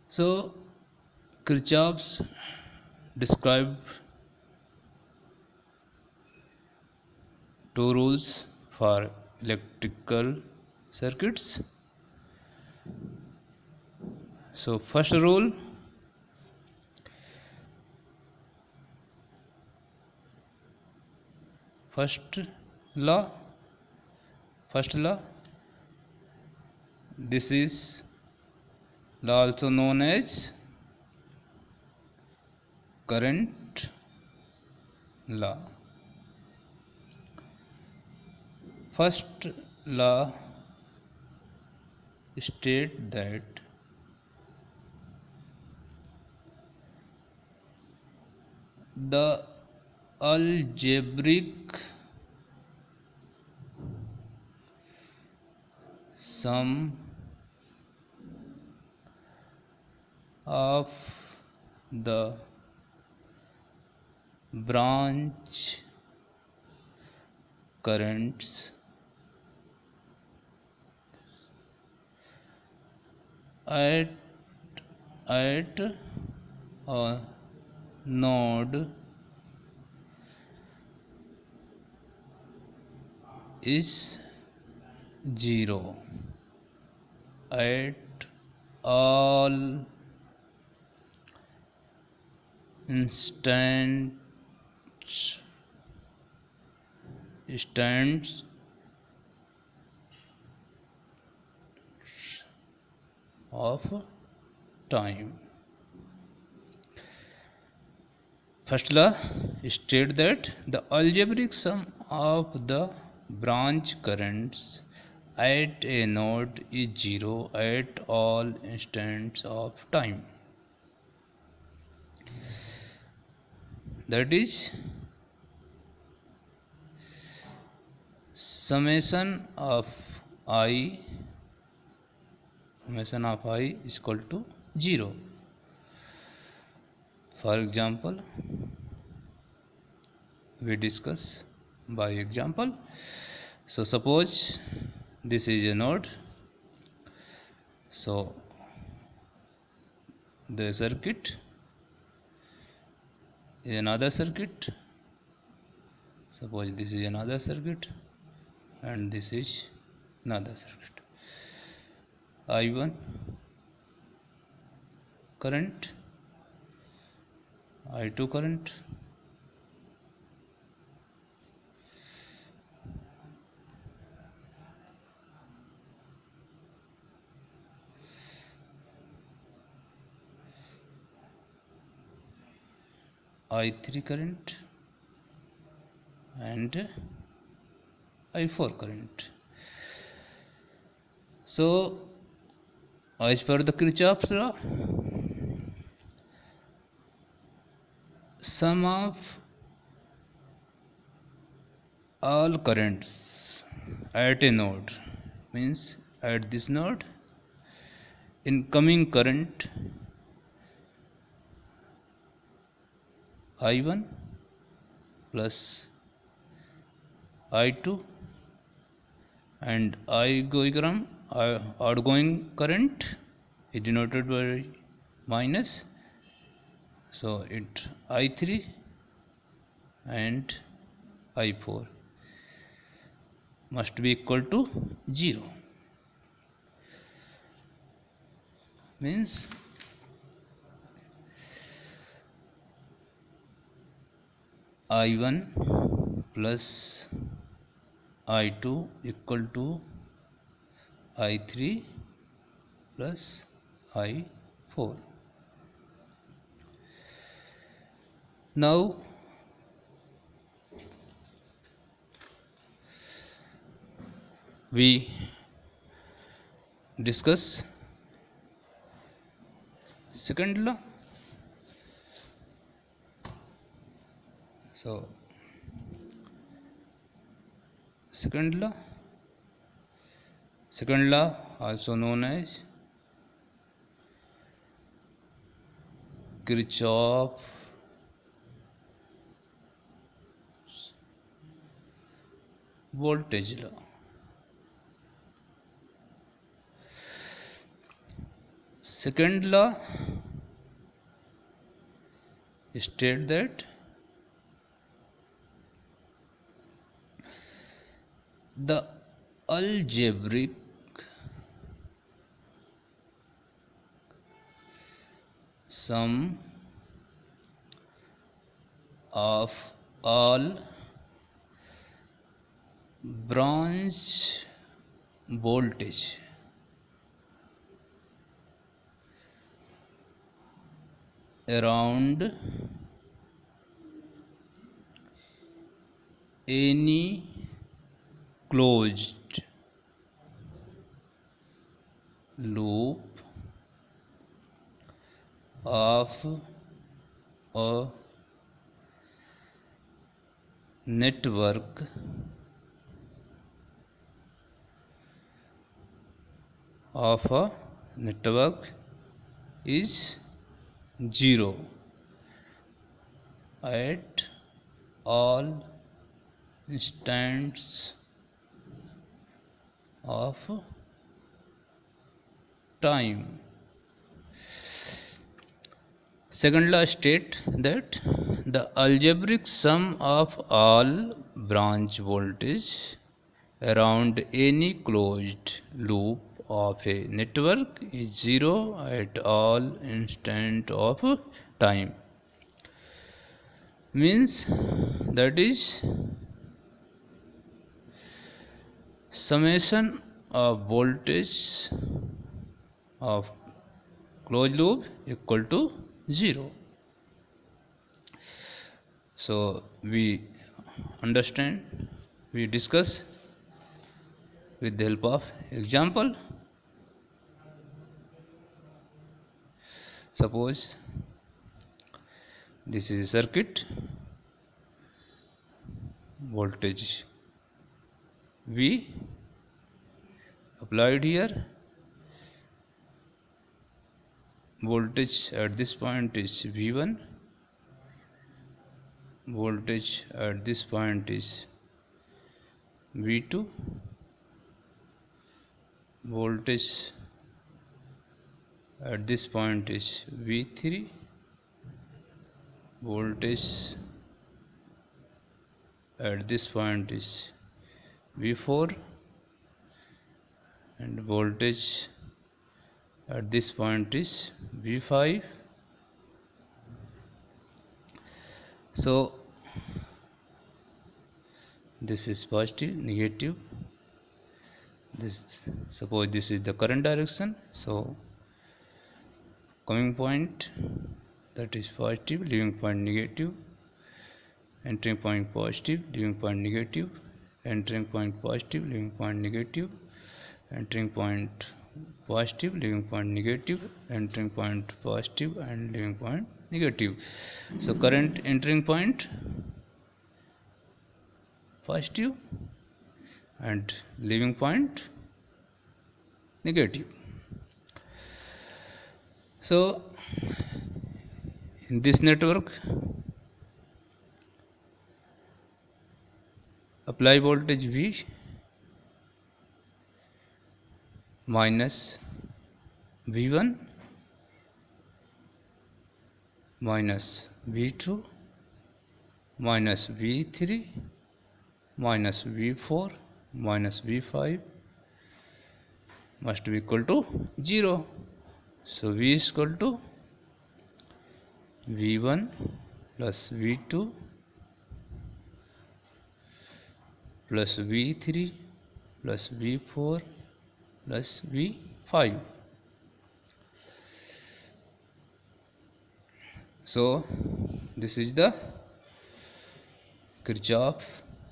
So Kirchhoff's described two rules for electrical circuits. So first law, first law. This is law also known as current law. First law states that the algebraic sum of the branch currents at a node is 0 at all instants of time. First law states that the algebraic sum of the branch currents at a node is 0 at all instants of time. That is, summation of I is equal to 0. For example, we discuss by example. So suppose this is a node. So the circuit is another circuit. Suppose this is another circuit and this is another circuit. I1 current, I2 current, I3 current and I4 current. So as per the Kirchhoff's law, sum of all currents at a node means at this node incoming current I1 plus I2 and outgoing current is denoted by minus, so it I3 and I4 must be equal to 0, means I1 plus I2 equal to I3 plus I4. Now we discuss second law. So second law also known as Kirchhoff voltage law. second law state that the algebraic sum of all branch voltage around any closed loop of a network is 0 at all instants of time. Second law states that the algebraic sum of all branch voltage around any closed loop of a network is 0 at all instant of time. Means that is summation of voltage of closed loop equal to 0. So we understand, we discuss with the help of example. Suppose this is a circuit, voltage V applied here, voltage at this point is V1, voltage at this point is V2, voltage at this point is V3, voltage at this point is V4, and voltage at this point is V5. So this is positive, negative. This, suppose this is the current direction, so coming point, that is positive, leaving point negative, entering point positive, leaving point negative, entering point positive, leaving point negative, entering point positive, leaving point negative, entering point positive and leaving point negative. So current entering point positive and leaving point negative. So in this network, apply voltage V minus V1 minus V2 minus V3 minus V4 minus V5 must be equal to 0. So V is equal to V1 plus V2 plus V3 plus V4 plus V5. So this is the Kirchhoff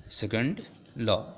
second law.